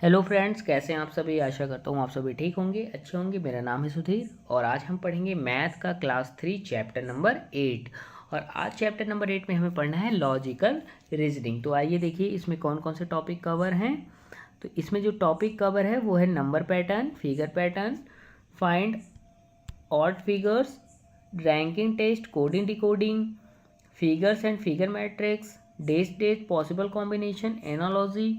Hello friends, कैसे हैं आप सभी। आशा करता हूँ आप सभी ठीक होंगे, अच्छे होंगे। मेरा नाम है सुधीर और आज हम पढ़ेंगे मैथ का क्लास 3 चैप्टर नंबर 8। और आज चैप्टर नंबर 8 में हमें पढ़ना है लॉजिकल रीजनिंग। तो आइए देखिए इसमें कौन कौन से टॉपिक कवर हैं। तो इसमें जो टॉपिक कवर है वो है number pattern, figure pattern, find odd figures, ranking test, coding decoding, figures and figure matrix, date possible combination, analogy,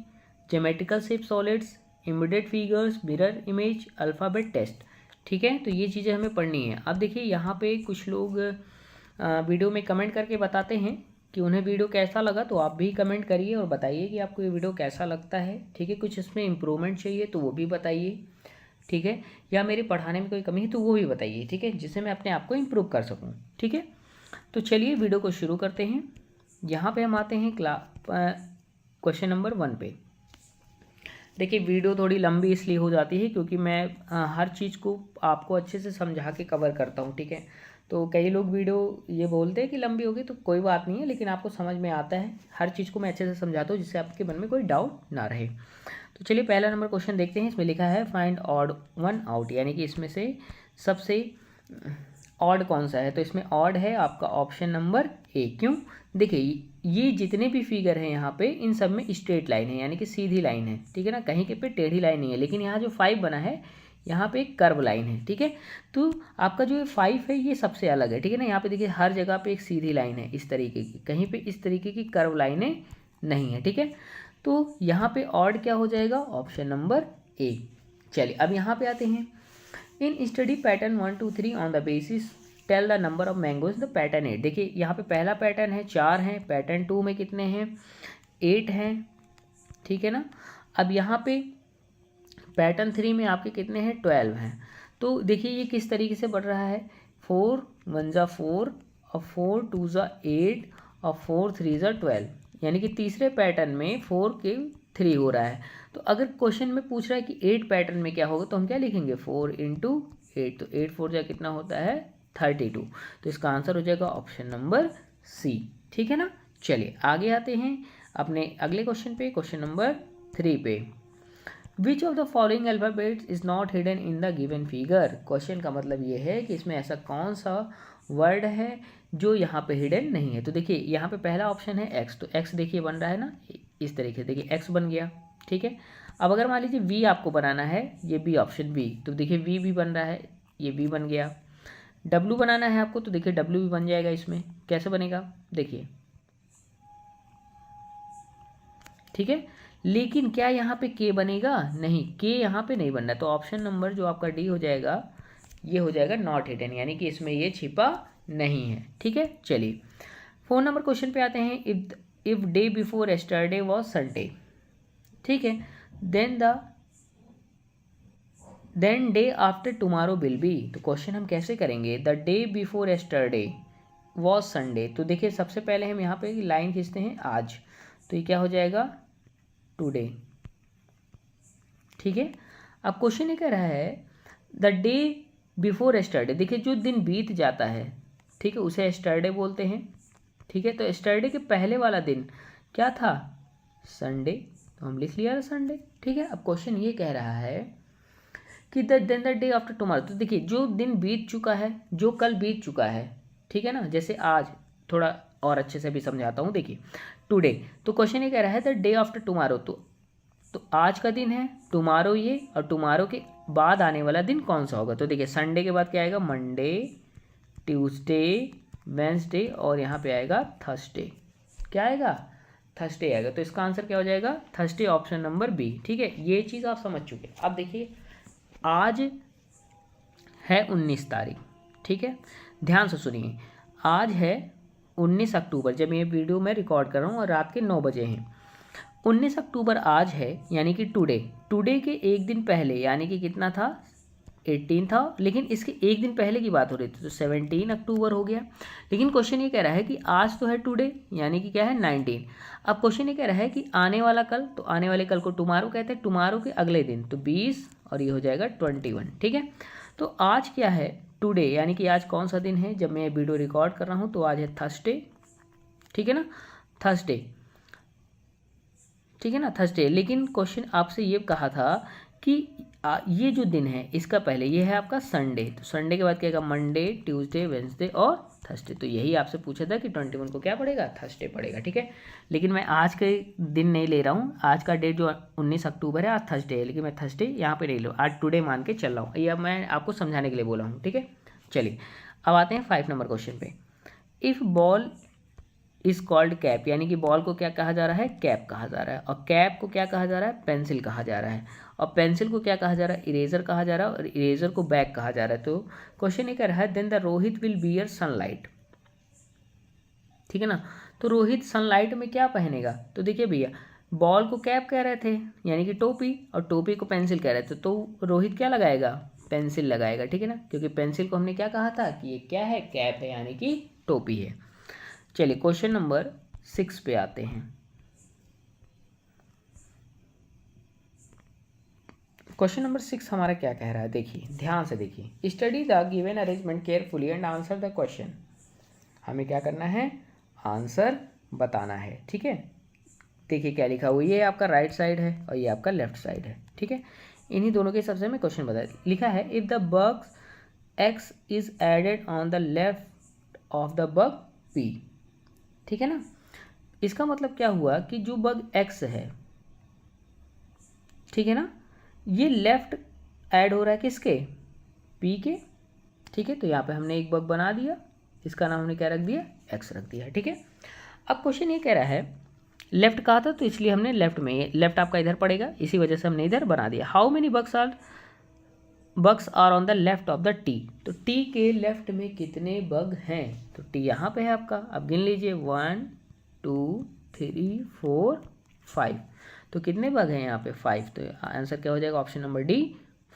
geometrical shape solids, immediate figures, mirror image, alphabet test. ठीक है, तो ये चीज़ें हमें पढ़नी है। अब देखिए यहाँ पे कुछ लोग वीडियो में कमेंट करके बताते हैं कि उन्हें वीडियो कैसा लगा, तो आप भी कमेंट करिए और बताइए कि आपको ये वीडियो कैसा लगता है। ठीक है, कुछ इसमें इम्प्रूवमेंट चाहिए तो वो भी बताइए। ठीक है, या मेरे पढ़ाने में कोई कमी है तो वो भी बताइए। ठीक है, जिससे मैं अपने आप को इम्प्रूव कर सकूँ। ठीक है, तो चलिए वीडियो को शुरू करते हैं। यहाँ पे हम आते हैं क्वेश्चन नंबर 1 पे। देखिए वीडियो थोड़ी लंबी इसलिए हो जाती है क्योंकि मैं हर चीज़ को आपको अच्छे से समझा के कवर करता हूँ। ठीक है, तो कई लोग वीडियो ये बोलते हैं कि लंबी होगी, तो कोई बात नहीं है, लेकिन आपको समझ में आता है। हर चीज़ को मैं अच्छे से समझाता हूँ जिससे आपके मन में कोई डाउट ना रहे। तो चलिए पहला नंबर क्वेश्चन देखते हैं। इसमें लिखा है फाइंड ऑड वन आउट, यानी कि इसमें से सबसे ऑड कौन सा है। तो इसमें ऑड है आपका ऑप्शन नंबर ए। क्यों? देखिए ये जितने भी फिगर हैं यहाँ पे, इन सब में स्ट्रेट लाइन है, यानी कि सीधी लाइन है। ठीक है ना, कहीं के पे टेढ़ी लाइन नहीं है। लेकिन यहाँ जो 5 बना है, यहाँ पे एक कर्व लाइन है। ठीक है, तो आपका जो 5 है ये सबसे अलग है। ठीक है ना, यहाँ पे देखिए हर जगह पे एक सीधी लाइन है इस तरीके की, कहीं पे इस तरीके की कर्व लाइनें नहीं है। ठीक है, तो यहाँ पे ऑड क्या हो जाएगा? Option number A. चलिए अब यहाँ पे आते हैं। In study pattern 1 2 3 on the basis tell the number of mangoes the pattern 8। देखिए यहाँ पे पहला पैटर्न है 4 हैं, पैटर्न 2 में कितने हैं? 8 हैं। ठीक है ना, अब यहाँ पे पैटर्न 3 में आपके कितने हैं? 12 हैं। तो देखिए ये किस तरीके से बढ़ रहा है। 4 1 ज़ा 4 और 4 2 ज़ा 8 और 4 3 ज़ा 12, यानी कि तीसरे पैटर्न में 4 के 3 हो रहा है। तो अगर क्वेश्चन में पूछ रहा है कि 8 पैटर्न में क्या होगा, तो हम क्या लिखेंगे? 4 इंटू 8। तो 8 4 जा कितना होता है? 32। तो इसका आंसर हो जाएगा ऑप्शन नंबर सी। ठीक है ना, चलिए आगे आते हैं अपने अगले क्वेश्चन पे, क्वेश्चन नंबर 3 पे। Which of the following alphabets is not hidden in the given figure. Question का मतलब ये है कि इसमें ऐसा कौन सा वर्ड है जो यहाँ पे हिडन नहीं है। तो देखिए यहाँ पे पहला ऑप्शन है एक्स। तो एक्स देखिए बन रहा है ना इस तरीके से, देखिए एक्स बन गया। ठीक है, अब अगर मान लीजिए वी आपको बनाना है, ये बी ऑप्शन बी, तो देखिए वी भी बन रहा है, ये बी बन गया। डब्लू बनाना है आपको, तो देखिए डब्लू भी बन जाएगा। इसमें कैसे बनेगा देखिए। ठीक है, लेकिन क्या यहाँ पे के बनेगा? नहीं, के यहाँ पे नहीं बनना। तो ऑप्शन नंबर जो आपका डी हो जाएगा, ये हो जाएगा नॉट हिडन, यानी कि इसमें ये छिपा नहीं है। ठीक है, चलिए 4 नंबर क्वेश्चन पे आते हैं। If day before yesterday was Sunday, ठीक है, then day after tomorrow will be. तो क्वेश्चन हम कैसे करेंगे? The day before yesterday was Sunday. तो देखिए सबसे पहले हम यहाँ पे लाइन खींचते हैं आज, तो ये क्या हो जाएगा? टुडे। ठीक है, अब क्वेश्चन ये कह रहा है द डे बिफोर एस्टरडे। देखिए जो दिन बीत जाता है, ठीक है, उसे एस्टरडे बोलते हैं। ठीक है, तो एस्टरडे के पहले वाला दिन क्या था? संडे, तो हम लिख लिया संडे। ठीक है, अब क्वेश्चन ये कह रहा है कि then the day after tomorrow. तो देखिए जो दिन बीत चुका है, जो कल बीत चुका है, ठीक है ना, जैसे आज, थोड़ा और अच्छे से भी समझाता हूँ। देखिए टुडे, तो क्वेश्चन ये कह रहा है द डे आफ्टर टुमारो। तो आज का दिन है, टुमारो ये, और टुमारो के बाद आने वाला दिन कौन सा होगा? तो देखिए संडे के बाद क्या आएगा? मंडे, ट्यूसडे, वेंसडे, और यहाँ पे आएगा थर्सडे। क्या आएगा? थर्सडे आएगा। तो इसका आंसर क्या हो जाएगा? Thursday, option number B. ठीक है, ये चीज़ आप समझ चुके। अब देखिए आज है 19 तारीख। ठीक है, ध्यान से सुनिए, आज है 19 अक्टूबर, जब ये वीडियो मैं रिकॉर्ड कर रहा हूँ और रात के 9 बजे हैं। 19 अक्टूबर आज है, यानी कि टुडे के एक दिन पहले, यानी कि कितना था? 18 था, लेकिन इसके एक दिन पहले की बात हो रही थी, तो 17 अक्टूबर हो गया। लेकिन क्वेश्चन ये कह रहा है कि आज तो है टुडे, यानी कि क्या है? 19। अब क्वेश्चन ये कह रहा है कि आने वाला कल, तो आने वाले कल को टुमारो कहते हैं, टुमारो के अगले दिन, तो 20, और ये हो जाएगा 21। ठीक है, तो आज क्या है? टुडे, यानी कि आज कौन सा दिन है जब मैं वीडियो रिकॉर्ड कर रहा हूँ? तो आज है थर्सडे। ठीक है ना, थर्सडे। ठीक है ना, थर्सडे। लेकिन क्वेश्चन आपसे ये कहा था कि ये जो दिन है इसका पहले ये है आपका संडे, तो संडे के बाद क्या आएगा, मंडे, ट्यूसडे, वेंसडे और थर्सडे। तो यही आपसे पूछा था कि 21 को क्या पड़ेगा, थर्सडे पड़ेगा, ठीक है। लेकिन मैं आज के दिन नहीं ले रहा हूँ, आज का डेट जो 19 अक्टूबर है, आज थर्सडे है, लेकिन मैं थर्सडे यहाँ पे नहीं लो, आज टुडे मान के चल रहा हूँ, ये मैं आपको समझाने के लिए बोला हूँ, ठीक है। चलिए अब आते हैं 5 नंबर क्वेश्चन पे। If ball is called cap, यानी कि बॉल को क्या कहा जा रहा है, कैप कहा जा रहा है, और कैप को क्या कहा जा रहा है, पेंसिल कहा जा रहा है, और पेंसिल को क्या कहा जा रहा है, इरेजर कहा जा रहा है, और इरेजर को बैग कहा जा रहा है। तो क्वेश्चन ये कह रहा है then the Rohit will bear sunlight, ठीक है ना। तो रोहित सनलाइट में क्या पहनेगा, तो देखिए भैया बॉल को कैप कह रहे थे यानी कि टोपी, और टोपी को पेंसिल कह रहे थे, तो रोहित क्या लगाएगा, पेंसिल लगाएगा, ठीक है ना, क्योंकि पेंसिल को हमने क्या कहा था कि ये क्या है, कैप है, यानी कि टोपी है। चलिए क्वेश्चन नंबर 6 पे आते हैं। क्वेश्चन नंबर 6 हमारा क्या कह रहा है, देखिए ध्यान से देखिए, study the given arrangement carefully and answer the question. हमें क्या करना है, आंसर बताना है, ठीक है। देखिए क्या लिखा हुआ, ये आपका राइट साइड है और ये आपका लेफ्ट साइड है, ठीक है। इन्हीं दोनों के हिसाब से हमें क्वेश्चन बता लिखा है, if the bug X is added on the left of the bug P, ठीक है ना। इसका मतलब क्या हुआ कि जो बग एक्स है, ठीक है ना, ये लेफ्ट ऐड हो रहा है किसके, पी के, ठीक है। तो यहाँ पे हमने एक बग बना दिया, इसका नाम हमने क्या रख दिया, एक्स रख दिया, ठीक है। अब क्वेश्चन ये कह रहा है, लेफ्ट कहा था तो इसलिए हमने लेफ्ट में, लेफ्ट आपका इधर पड़ेगा, इसी वजह से हमने इधर बना दिया। How many bugs are on the left of the T, तो टी के लेफ्ट में कितने बग हैं, तो टी यहाँ पे है आपका, अब गिन लीजिए 1 2 3 4 5, तो कितने बग हैं यहाँ पे 5, तो आंसर क्या हो जाएगा, ऑप्शन नंबर डी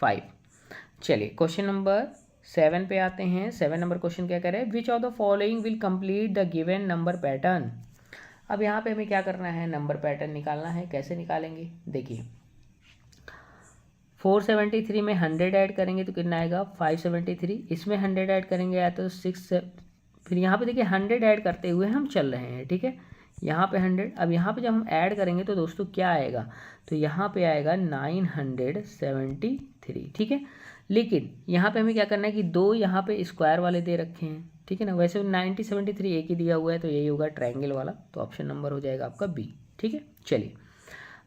5। चलिए क्वेश्चन नंबर 7 पे आते हैं। 7 नंबर क्वेश्चन क्या कह रहे हैं, which of the following will complete the given number pattern. अब यहाँ पे हमें क्या करना है, नंबर पैटर्न निकालना है। कैसे निकालेंगे, देखिए 473 में 100 ऐड करेंगे तो कितना आएगा 573, इसमें 100 ऐड करेंगे या तो 6, फिर यहाँ पे देखिए 100 ऐड करते हुए हम चल रहे हैं, ठीक है। यहाँ पे 100, अब यहाँ पे जब हम ऐड करेंगे तो दोस्तों क्या आएगा, तो यहाँ पे आएगा 973, ठीक है। लेकिन यहाँ पे हमें क्या करना है कि दो यहाँ पे स्क्वायर वाले दे रखे हैं, ठीक है ना। वैसे 973 एक ही दिया हुआ है तो यही होगा ट्रायंगल वाला, तो ऑप्शन नंबर हो जाएगा आपका बी, ठीक है। चलिए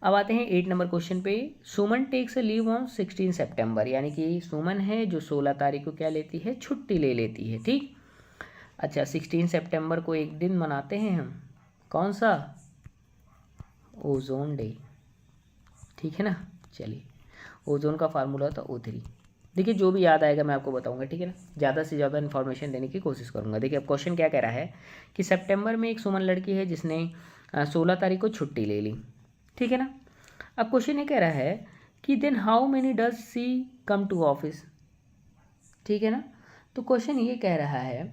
अब आते हैं 8 नंबर क्वेश्चन पे। सुमन टेक्स अ लीव ऑन 16 सितंबर, यानी कि सुमन है जो 16 तारीख को क्या लेती है, छुट्टी ले लेती है, ठीक। अच्छा 16 सितंबर को एक दिन मनाते हैं हम, कौन सा, ओजोन डे, ठीक है ना। चलिए ओजोन का फार्मूला था O3, देखिए जो भी याद आएगा मैं आपको बताऊंगा, ठीक है ना, ज़्यादा से ज़्यादा इन्फॉर्मेशन देने की कोशिश करूंगा। देखिए अब क्वेश्चन क्या कह रहा है कि सितंबर में एक सुमन लड़की है जिसने 16 तारीख को छुट्टी ले ली, ठीक है ना। अब क्वेश्चन ये कह रहा है कि then how many does C come to office, ठीक है ना। तो क्वेश्चन ये कह रहा है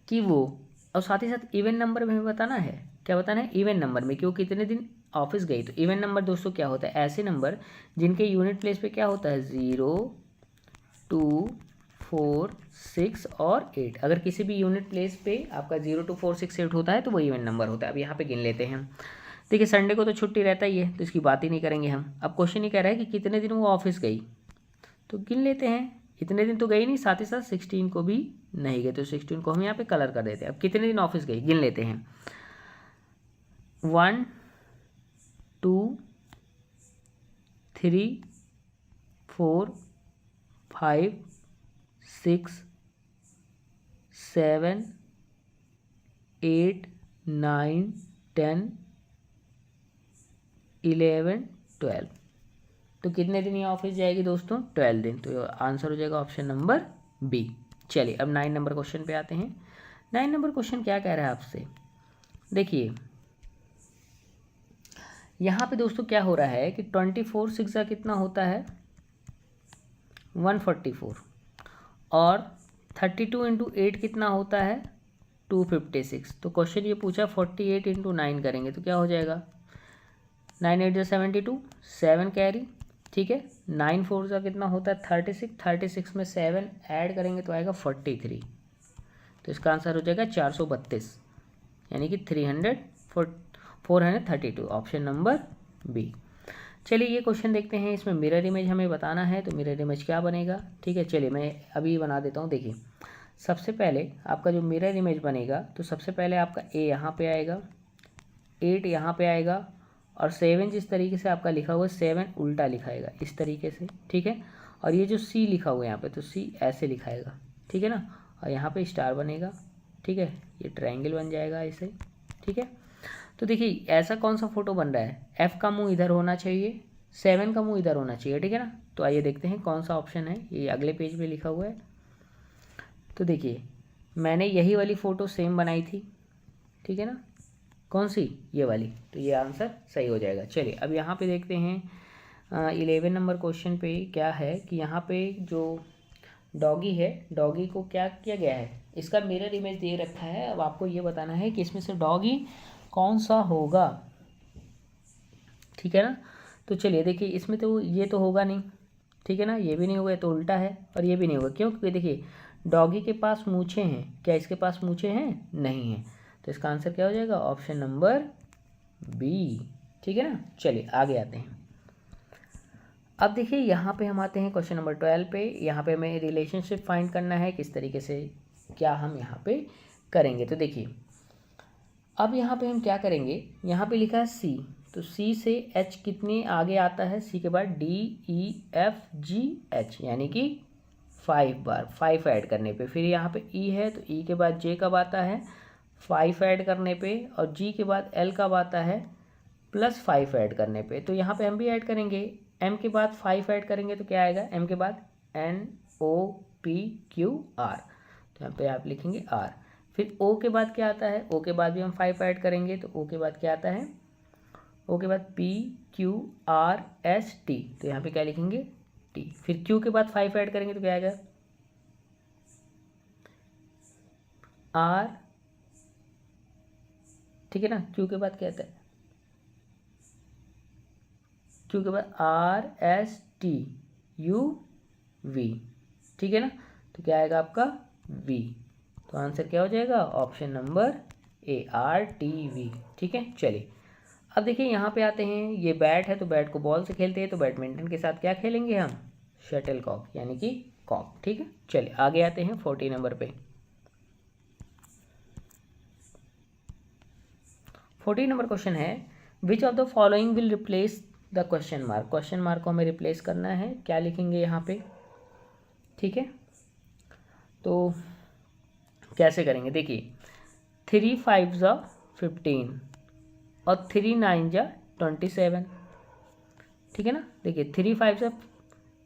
कि वो, और साथ ही साथ इवन नंबर में हमें बताना है, क्या बताना है, इवन नंबर में कि वो कितने दिन ऑफिस गई। तो इवन नंबर दोस्तों क्या होता है, ऐसे नंबर जिनके यूनिट प्लेस पे क्या होता है 0 2 4 6 और 8, अगर किसी भी यूनिट प्लेस पे आपका 0 2 4 6 8 होता है तो वो इवन नंबर होता है। अब यहाँ पे गिन लेते हैं हम, देखिए संडे को तो छुट्टी रहता ही है तो इसकी बात ही नहीं करेंगे हम। अब क्वेश्चन ये कह रहा है कि कितने दिन वो ऑफिस गई, तो गिन लेते हैं, इतने दिन तो गई नहीं, साथ ही साथ 16 को भी नहीं गए, तो 16 को हम यहाँ पे कलर कर देते हैं। अब कितने दिन ऑफिस गई गिन लेते हैं, 1 2 3 4 5 6 7 8 9 10 11 12, तो कितने दिन ये ऑफिस जाएगी दोस्तों, 12 दिन, तो आंसर हो जाएगा ऑप्शन नंबर बी। चलिए अब 9 नंबर क्वेश्चन पे आते हैं। 9 नंबर क्वेश्चन क्या कह रहा है आपसे, देखिए यहाँ पे दोस्तों क्या हो रहा है कि 24 6 कितना होता है 144, और 32 इंटू 8 कितना होता है 256। तो क्वेश्चन ये पूछा 48 इंटू 9 करेंगे तो क्या हो जाएगा, 9 8 72, 7 कैरी, ठीक है। 9 4 का कितना होता है 36, 36 में 7 ऐड करेंगे तो आएगा 43, तो इसका आंसर हो जाएगा 432, यानी कि 432, ऑप्शन नंबर बी। चलिए ये क्वेश्चन देखते हैं, इसमें मिरर इमेज हमें बताना है, तो मिरर इमेज क्या बनेगा, ठीक है। चलिए मैं अभी बना देता हूँ। देखिए सबसे पहले आपका जो मिरर इमेज बनेगा, तो सबसे पहले आपका ए यहाँ पे आएगा, 8 यहाँ पे आएगा, और 7 जिस तरीके से आपका लिखा हुआ है 7 उल्टा लिखाएगा इस तरीके से, ठीक है। और ये जो सी लिखा हुआ है यहाँ पे, तो सी ऐसे लिखाएगा, ठीक है ना। और यहाँ पे स्टार बनेगा, ठीक है, ये ट्रायंगल बन जाएगा ऐसे, ठीक है। तो देखिए ऐसा कौन सा फोटो बन रहा है, एफ का मुंह इधर होना चाहिए, 7 का मुंह इधर होना चाहिए, ठीक है ना। तो आइए देखते हैं कौन सा ऑप्शन है, ये अगले पेज पे लिखा हुआ है। तो देखिए मैंने यही वाली फ़ोटो सेम बनाई थी, ठीक है ना, कौन सी, ये वाली, तो ये आंसर सही हो जाएगा। चलिए अब यहाँ पे देखते हैं 11 नंबर क्वेश्चन पे क्या है कि यहाँ पे जो डॉगी है, डॉगी को क्या किया गया है, इसका मिरर इमेज दे रखा है। अब आपको ये बताना है कि इसमें से डॉगी कौन सा होगा, ठीक है ना। तो चलिए देखिए इसमें तो ये तो होगा नहीं, ठीक है ना, ये भी नहीं होगा, तो उल्टा है, और ये भी नहीं होगा, क्यों, क्योंकि देखिए डॉगी के पास मूछें हैं, क्या इसके पास मूछें हैं, नहीं हैं, तो इसका आंसर क्या हो जाएगा, ऑप्शन नंबर बी, ठीक है ना। चलिए आगे आते हैं। अब देखिए यहाँ पे हम आते हैं क्वेश्चन नंबर 12 पे। यहाँ पे हमें रिलेशनशिप फाइंड करना है, किस तरीके से क्या हम यहाँ पे करेंगे। तो देखिए अब यहाँ पे हम क्या करेंगे, यहाँ पे लिखा है सी, तो सी से एच कितने आगे आता है, सी के बाद D E F G H, यानी कि 5 बार, 5 ऐड करने पे। फिर यहाँ पे ई है, तो ई के बाद जे कब आता है, 5 ऐड करने पे, और जी के बाद एल कब आता है, +5 ऐड करने पे। तो यहाँ पे हम भी ऐड करेंगे, एम के बाद 5 ऐड करेंगे तो क्या आएगा, एम के बाद N O P Q R, तो यहाँ पे आप लिखेंगे आर। फिर ओ के बाद क्या आता है, ओ के बाद भी हम 5 ऐड करेंगे, तो ओ के बाद क्या आता है, ओ के बाद P Q are S T, तो यहाँ पे क्या लिखेंगे, टी। फिर क्यू के बाद 5 ऐड करेंगे तो क्या आएगा, आर, ठीक है ना। क्यू के बाद क्या आता है, क्यू के बाद R S T U V, ठीक है ना। तो क्या आएगा आपका वी, तो आंसर क्या हो जाएगा, ऑप्शन नंबर ए, आर टी वी, ठीक है। चलिए अब देखिए यहाँ पे आते हैं, ये बैट है तो बैट को बॉल से खेलते हैं, तो बैडमिंटन के साथ क्या खेलेंगे हम, शटल कॉक, यानी कि कॉक, ठीक है। चलिए आगे आते हैं 40 नंबर पे। 40 नंबर क्वेश्चन है, which of the following will replace the question mark, question mark को हमें रिप्लेस करना है, क्या लिखेंगे यहाँ पे, ठीक है। तो कैसे करेंगे, देखिए 3 5 ज़ा 15 और 3 9 ज़ा 27, ठीक है ना। देखिए 3 5 ज़ा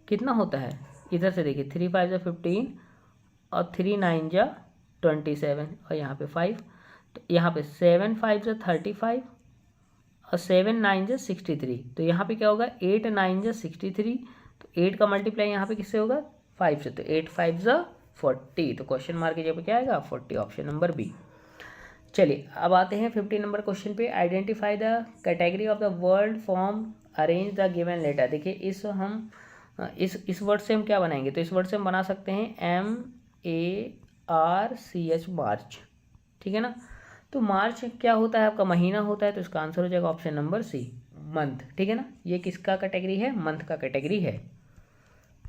कितना होता है, इधर से देखिए 3 5 ज़ा 15 और 3 9 ज़ा 27, और यहाँ पे 5, तो यहाँ पे 7 5 ज़ा 35 और 7 9 ज़ा 63, तो यहाँ पे क्या होगा, 8 9 ज़ा 63, तो 8 का मल्टीप्लाई यहाँ पे किससे होगा, 5 से, तो 8 5 ज़ा 40, तो क्वेश्चन मार्क की जगह पे क्या आएगा, 40, ऑप्शन नंबर बी। चलिए अब आते हैं 50 नंबर क्वेश्चन पे, identify the category of the word form arrange the given letter. देखिए इस वर्ड से हम क्या बनाएंगे, तो इस वर्ड से हम बना सकते हैं MARCH, मार्च, ठीक है ना। तो मार्च क्या होता है, आपका महीना होता है, तो इसका आंसर हो जाएगा ऑप्शन नंबर सी, मंथ, ठीक है ना। ये किसका कैटेगरी है, मंथ का कैटेगरी है।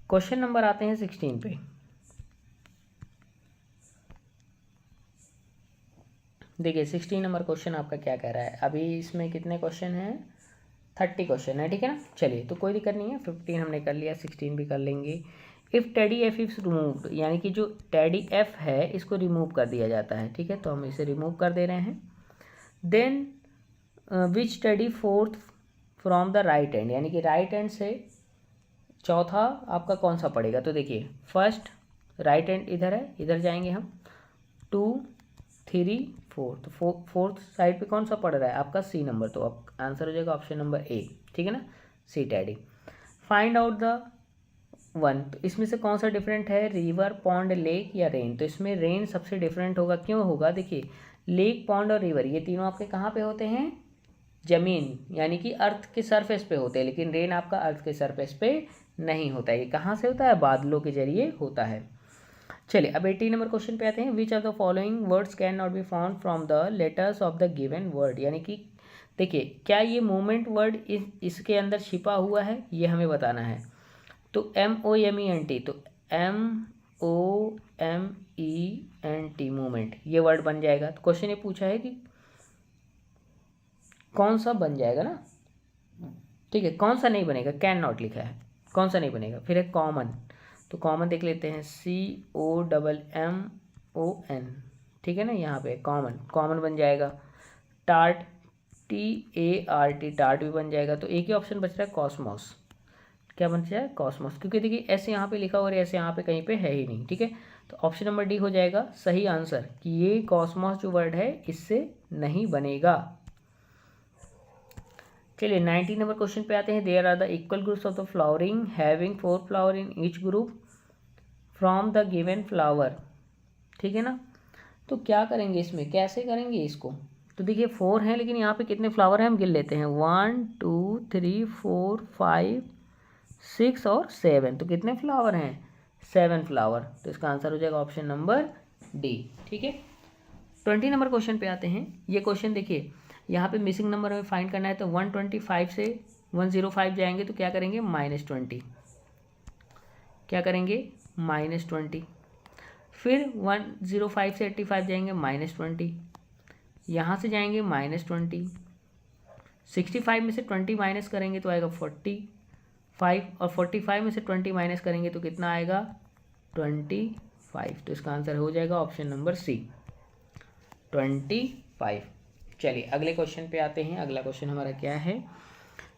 क्वेश्चन नंबर आते हैं 16 पे। देखिए 16 नंबर क्वेश्चन आपका क्या कह रहा है, अभी इसमें कितने क्वेश्चन हैं, 30 क्वेश्चन है, ठीक है ना। चलिए तो कोई दिक्कत नहीं है, 15 हमने कर लिया, 16 भी कर लेंगे। If teddy F is removed, यानी कि जो टेडी एफ है इसको रिमूव कर दिया जाता है, ठीक है, तो हम इसे रिमूव कर दे रहे हैं। Then which teddy fourth from the right hand, यानी कि राइट हैंड से चौथा आपका कौन सा पड़ेगा, तो देखिए फर्स्ट राइट हैंड इधर है, इधर जाएंगे हम, 2 3 4, तो फोर्थ साइड पे कौन सा पड़ रहा है आपका, सी नंबर, तो अब आंसर हो जाएगा ऑप्शन नंबर ए, ठीक है ना, C teddy. Find out the one, तो इसमें से कौन सा डिफरेंट है, रिवर पॉन्ड लेक या रेन, तो इसमें रेन सबसे डिफरेंट होगा, क्यों होगा, देखिए लेक पॉन्ड और रिवर ये तीनों आपके कहाँ पे होते हैं, जमीन यानी कि अर्थ के सरफेस पे होते हैं, लेकिन रेन आपका अर्थ के सरफेस पे नहीं होता है, ये कहाँ से होता है, बादलों के जरिए होता है। चलिए अब 18 नंबर क्वेश्चन पे आते हैं, which of the following words can not be found from the letters of the given word, यानी कि देखिए क्या ये मोमेंट वर्ड इसके अंदर छिपा हुआ है, ये हमें बताना है। तो MOMENT, तो MOMENT मोमेंट ये वर्ड बन जाएगा। तो क्वेश्चन ये पूछा है कि कौन सा बन जाएगा ना, ठीक है, कौन सा नहीं बनेगा, कैन नॉट लिखा है, कौन सा नहीं बनेगा। फिर है कॉमन, तो कॉमन देख लेते हैं, COMMON, ठीक है ना, यहाँ पे कॉमन, कॉमन बन जाएगा। टार्ट, TART, टार्ट भी बन जाएगा। तो एक ही ऑप्शन बच रहा है कॉस्मोस, क्या बन जाए कॉस्मोस, क्योंकि देखिए ऐसे यहाँ पे लिखा और ऐसे यहाँ पे कहीं पे है ही नहीं, ठीक है। तो ऑप्शन नंबर डी हो जाएगा सही आंसर कि ये कॉस्मोस जो वर्ड है इससे नहीं बनेगा। चलिए 19 नंबर क्वेश्चन पे आते हैं। There are the equal groups of the flowering having 4 flower in each group from the given flower, ठीक है ना। तो क्या करेंगे इसमें, कैसे करेंगे इसको, तो देखिए 4 हैं लेकिन यहाँ पे कितने फ्लावर हैं हम गिन लेते हैं, 1 2 3 4 5 6 और 7, तो कितने फ्लावर हैं, 7 फ्लावर। तो इसका आंसर हो जाएगा ऑप्शन नंबर डी, ठीक है। 20 नंबर क्वेश्चन पे आते हैं। ये क्वेश्चन देखिए यहाँ पे मिसिंग नंबर हमें फाइंड करना है, तो 125 से 105 जाएंगे तो क्या करेंगे, -20, क्या करेंगे -20। फिर 105 से 85 जाएंगे -20, यहाँ से जाएंगे -20, 65 में से 20 माइनस करेंगे तो आएगा 45, और 45 में से 20 माइनस करेंगे तो कितना आएगा 25। तो इसका आंसर हो जाएगा ऑप्शन नंबर सी, 25। चलिए अगले क्वेश्चन पे आते हैं। अगला क्वेश्चन हमारा क्या है,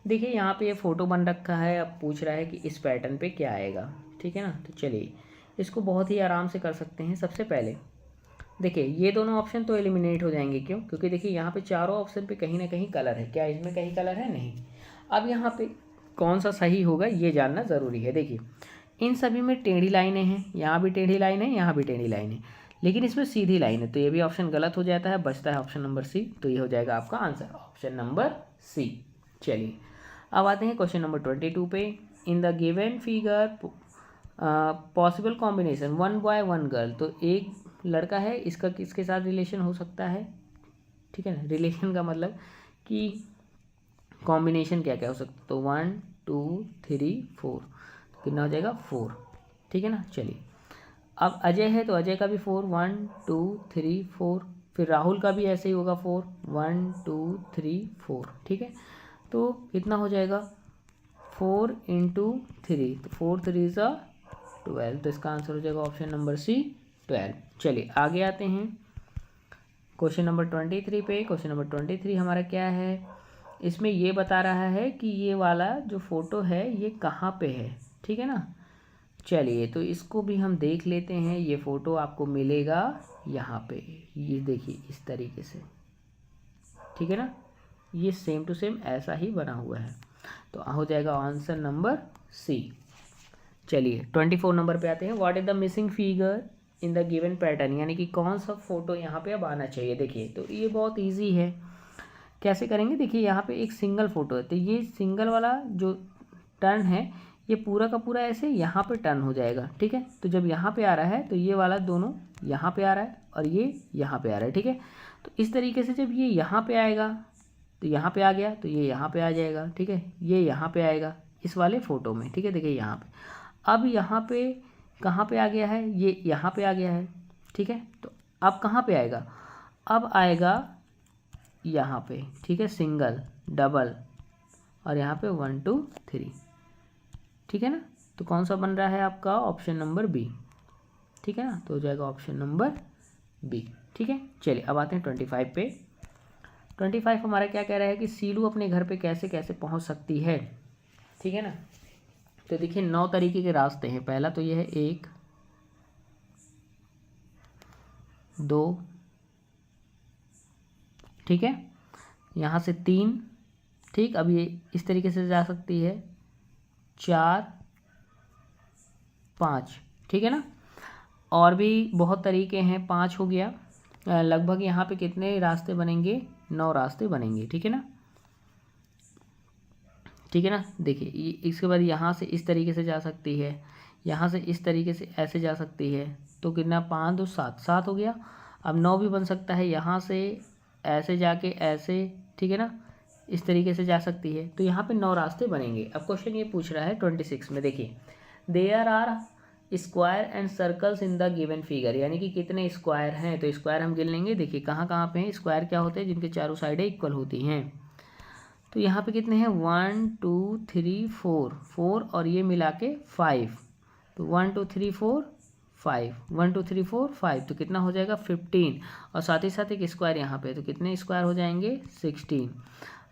देखिए यहाँ पे ये फ़ोटो बन रखा है, अब पूछ रहा है कि इस पैटर्न पे क्या आएगा, ठीक है ना। तो चलिए इसको बहुत ही आराम से कर सकते हैं। सबसे पहले देखिए ये दोनों ऑप्शन तो एलिमिनेट हो जाएंगे, क्यों, क्योंकि देखिए यहाँ पे चारों ऑप्शन पे कहीं ना कहीं कलर है, क्या इसमें कहीं कलर है, नहीं। अब यहाँ पे कौन सा सही होगा ये जानना ज़रूरी है। देखिए इन सभी में टेढ़ी लाइनें हैं, यहाँ भी टेढ़ी लाइन है, यहाँ भी टेढ़ी लाइन है, लेकिन इसमें सीधी लाइन है, तो ये भी ऑप्शन गलत हो जाता है, बचता है ऑप्शन नंबर सी। तो ये हो जाएगा आपका आंसर ऑप्शन नंबर सी। चलिए अब आते हैं क्वेश्चन नंबर 22 पे। इन the given figure possible combination 1 boy 1 girl, तो एक लड़का है, इसका किसके साथ रिलेशन हो सकता है, ठीक है ना। रिलेशन का मतलब कि कॉम्बिनेशन क्या क्या हो सकता है, तो 1 2 3 4, तो कितना हो जाएगा 4, ठीक है ना। चलिए अब अजय है तो अजय का भी 4, 1 2 3 4, फिर राहुल का भी ऐसे ही होगा 4, 1 2 3 4, ठीक है। तो कितना हो जाएगा 4 × 3, तो 4 3 = 12, तो इसका आंसर हो जाएगा ऑप्शन नंबर सी 12। चलिए आगे आते हैं क्वेश्चन नंबर 23 पे। क्वेश्चन नंबर 23 हमारा क्या है, इसमें ये बता रहा है कि ये वाला जो फ़ोटो है ये कहाँ पे है, ठीक है ना। चलिए तो इसको भी हम देख लेते हैं। ये फ़ोटो आपको मिलेगा यहाँ पे, ये देखिए इस तरीके से, ठीक है ना, ये सेम टू सेम ऐसा ही बना हुआ है, तो हो जाएगा आंसर नंबर सी। चलिए 24 नंबर पे आते हैं। What is the missing figure in the given pattern, यानी कि कौन सा फोटो यहाँ पे अब आना चाहिए। देखिए तो ये बहुत इजी है, कैसे करेंगे, देखिए यहाँ पे एक सिंगल फ़ोटो है, तो ये सिंगल वाला जो टर्न है ये पूरा का पूरा ऐसे यहाँ पे टर्न हो जाएगा, ठीक है। तो जब यहाँ पे आ रहा है तो ये वाला दोनों यहाँ पे आ रहा है और ये यहाँ पे आ रहा है, ठीक है। तो इस तरीके से जब ये यहाँ पे आएगा तो यहाँ पे आ गया, तो ये यहाँ पे आ जाएगा, ठीक है, ये यहाँ पे आएगा इस वाले फ़ोटो में, ठीक है। देखिए यहाँ पे अब यहाँ पे कहाँ पे आ गया है, ये यहाँ पे आ गया है, ठीक है। तो अब कहाँ पे आएगा, अब आएगा यहाँ पे, ठीक है, सिंगल डबल और यहाँ पे 1 2 3, ठीक है ना। तो कौन सा बन रहा है आपका ऑप्शन नंबर बी, ठीक है ना, तो हो जाएगा ऑप्शन नंबर बी, ठीक है। चलिए अब आते हैं 25 पे। 25 हमारा क्या कह रहा है कि सीलू अपने घर पे कैसे कैसे पहुंच सकती है, ठीक है ना। तो देखिए 9 तरीके के रास्ते हैं। पहला तो ये है 1 2, ठीक है, यहाँ से 3, ठीक, अब ये इस तरीके से जा सकती है 4 5, ठीक है ना। और भी बहुत तरीके हैं, 5 हो गया, लगभग यहाँ पे कितने रास्ते बनेंगे, 9 रास्ते बनेंगे, ठीक है ना, ठीक है ना। देखिए इसके बाद यहाँ से इस तरीके से जा सकती है, यहाँ से इस तरीके से ऐसे जा सकती है, तो कितना 5 2 7, 7 हो गया। अब 9 भी बन सकता है, यहाँ से ऐसे जाके ऐसे, ठीक है ना, इस तरीके से जा सकती है। तो यहाँ पे 9 रास्ते बनेंगे। अब क्वेश्चन ये पूछ रहा है 26 में, देखिए there are square and circles in the given figure, यानी कि कितने स्क्वायर हैं। तो स्क्वायर हम गिन लेंगे। देखिए कहाँ कहाँ पे हैं स्क्वायर, क्या होते हैं जिनके चारों साइडें इक्वल होती हैं। तो यहाँ पे कितने हैं 1 2 3 4, 4 और ये मिला के 5। तो 1 2 3 4 5, 1 2 3 4 5, तो कितना हो जाएगा 15। और साथ ही साथ एक स्क्वायर यहाँ पे, तो कितने स्क्वायर हो जाएंगे 16।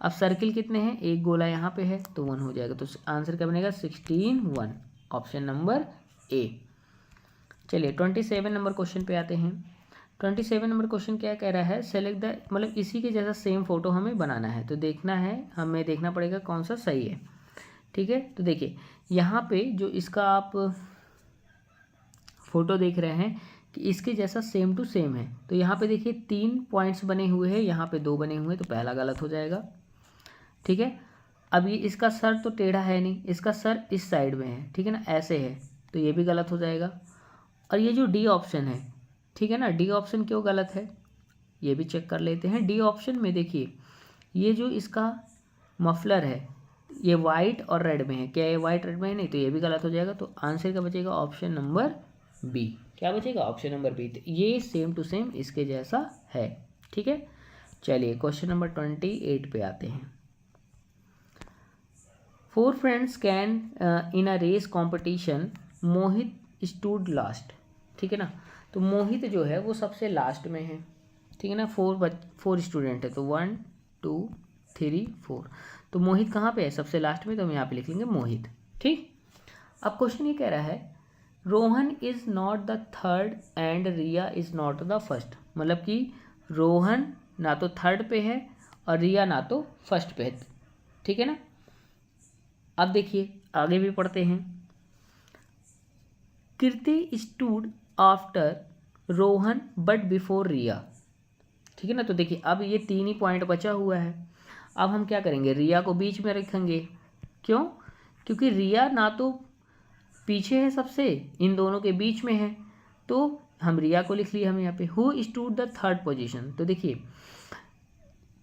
अब सर्किल कितने हैं, एक गोला यहाँ पे है तो 1 हो जाएगा। तो आंसर क्या बनेगा 16 1, ऑप्शन नंबर ए। चलिए 27 नंबर क्वेश्चन पे आते हैं। 27 नंबर क्वेश्चन क्या कह रहा है, सेलेक्ट द, मतलब इसी के जैसा सेम फोटो हमें बनाना है। तो देखना है, हमें देखना पड़ेगा कौन सा सही है। ठीक है, तो देखिए यहाँ पे जो इसका आप फोटो देख रहे हैं कि इसके जैसा सेम टू सेम है। तो यहाँ पे देखिए 3 पॉइंट्स बने हुए हैं, यहाँ पे 2 बने हुए हैं, तो पहला गलत हो जाएगा। ठीक है, अब ये इसका सर तो टेढ़ा है नहीं, इसका सर इस साइड में है, ठीक है ना, ऐसे है, तो ये भी गलत हो जाएगा। और ये जो डी ऑप्शन है, ठीक है ना, डी ऑप्शन क्यों गलत है ये भी चेक कर लेते हैं। डी ऑप्शन में देखिए ये जो इसका मफलर है ये वाइट और रेड में है, क्या ये वाइट रेड में है, नहीं, तो ये भी गलत हो जाएगा। तो आंसर क्या बचेगा, ऑप्शन नंबर बी। क्या बचेगा, ऑप्शन नंबर बी। तो ये सेम टू सेम इसके जैसा है। ठीक है, चलिए क्वेश्चन नंबर 28 पे आते हैं। 4 friends can in a race competition, Mohit stood last. ठीक है ना, तो मोहित जो है वो सबसे लास्ट में है। ठीक है ना, 4 स्टूडेंट है, तो 1 2 3 4, तो मोहित कहाँ पे है, सबसे लास्ट में, तो हम यहाँ पे लिख लेंगे मोहित। ठीक, अब क्वेश्चन ये कह रहा है Rohan is not the third and Riya is not the first, मतलब कि रोहन ना तो थर्ड पे है और रिया ना तो फर्स्ट पे है। ठीक है ना, अब देखिए आगे भी पढ़ते हैं। Kirti stood after Rohan but before Riya. ठीक है ना, तो देखिए अब ये 3 ही पॉइंट बचा हुआ है। अब हम क्या करेंगे, रिया को बीच में रखेंगे। क्यों, क्योंकि रिया ना तो पीछे है सबसे, इन दोनों के बीच में है, तो हम रिया को लिख लिया हम यहाँ पे। Who stood the third position, तो देखिए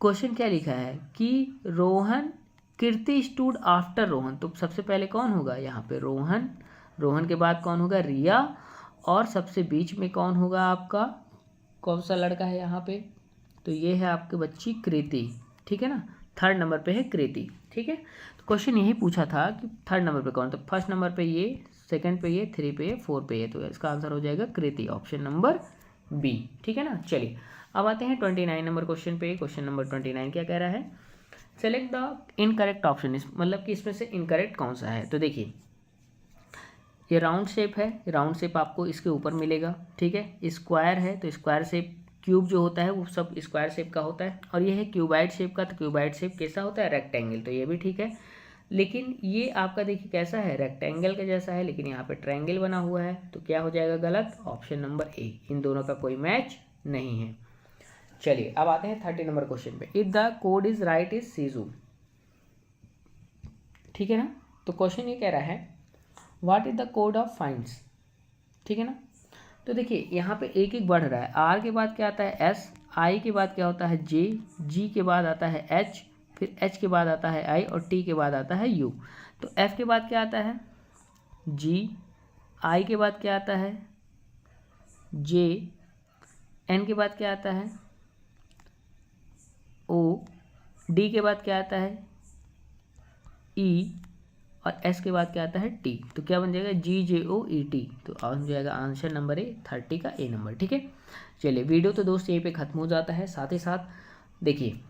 क्वेश्चन क्या लिखा है कि रोहन, कीर्ति स्टूड आफ्टर रोहन, तो सबसे पहले कौन होगा यहाँ पे रोहन, रोहन के बाद कौन होगा रिया, और सबसे बीच में कौन होगा आपका, कौन सा लड़का है यहाँ पे, तो ये है आपके बच्ची कृति। ठीक है ना, थर्ड नंबर पे है कृति। ठीक है, तो क्वेश्चन यही पूछा था कि थर्ड नंबर पे कौन, तो फर्स्ट नंबर पे ये, सेकंड पे ये, 3 पे ये, 4 पे ये, तो इसका आंसर हो जाएगा कृति, ऑप्शन नंबर बी। ठीक है ना, चलिए अब आते हैं 29 नंबर क्वेश्चन पे। क्वेश्चन नंबर 29 क्या कह रहा है, सेलेक्ट द इनकरेक्ट ऑप्शन, मतलब कि इसमें से इनकरेक्ट कौन सा है। तो देखिए ये राउंड शेप है, राउंड शेप आपको इसके ऊपर मिलेगा। ठीक है, स्क्वायर है तो स्क्वायर शेप, क्यूब जो होता है वो सब स्क्वायर शेप का होता है, और ये है क्यूबाइड शेप का, तो क्यूबाइड शेप कैसा होता है, रेक्टेंगल, तो ये भी ठीक है। लेकिन ये आपका देखिए कैसा है, रेक्टेंगल के जैसा है, लेकिन यहाँ पे ट्रायंगल बना हुआ है, तो क्या हो जाएगा गलत, ऑप्शन नंबर ए, इन दोनों का कोई मैच नहीं है। चलिए अब आते हैं 30 नंबर क्वेश्चन पे। If the code is right is सीजू। ठीक है ना, तो क्वेश्चन ये कह रहा है what is the code of finds. ठीक है ना, तो देखिए यहाँ पे एक एक बढ़ रहा है, आर के बाद क्या आता है एस, आई के बाद क्या होता है जे, जी के बाद आता है एच, फिर एच के बाद आता है आई, और टी के बाद आता है यू। तो एफ के बाद क्या आता है जी, आई के बाद क्या आता है जे, एन के बाद क्या आता है ओ, डी के बाद क्या आता है ई, और एस के बाद क्या आता है टी। तो क्या बन जाएगा जी जे ओ ई टी, तो बन जाएगा आंसर नंबर ए, 30 का ए नंबर। ठीक है, चलिए वीडियो तो दोस्त यहीं पे खत्म हो जाता है। साथ ही साथ देखिए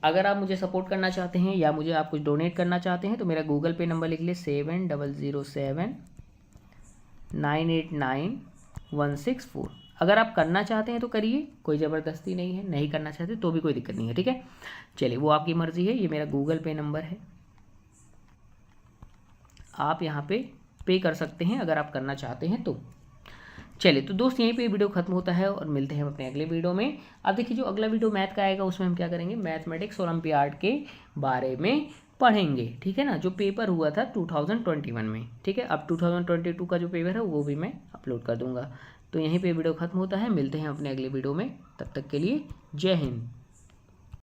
अगर आप मुझे सपोर्ट करना चाहते हैं या मुझे आप कुछ डोनेट करना चाहते हैं तो मेरा गूगल पे नंबर लिख ले 7007989164। अगर आप करना चाहते हैं तो करिए, कोई ज़बरदस्ती नहीं है, नहीं करना चाहते तो भी कोई दिक्कत नहीं है। ठीक है, चलिए वो आपकी मर्ज़ी है। ये मेरा गूगल पे नंबर है, आप यहाँ पे कर सकते हैं अगर आप करना चाहते हैं तो। चलिए तो दोस्त यहीं पे वीडियो खत्म होता है और मिलते हैं हम अपने अगले वीडियो में। अब देखिए जो अगला वीडियो मैथ का आएगा उसमें हम क्या करेंगे, मैथमेटिक्स ओलंपियाड के बारे में पढ़ेंगे। ठीक है ना, जो पेपर हुआ था 2021 में। ठीक है, अब 2022 का जो पेपर है वो भी मैं अपलोड कर दूंगा। तो यहीं पे वीडियो खत्म होता है, मिलते हैं अपने अगले वीडियो में, तब तक के लिए जय हिंद।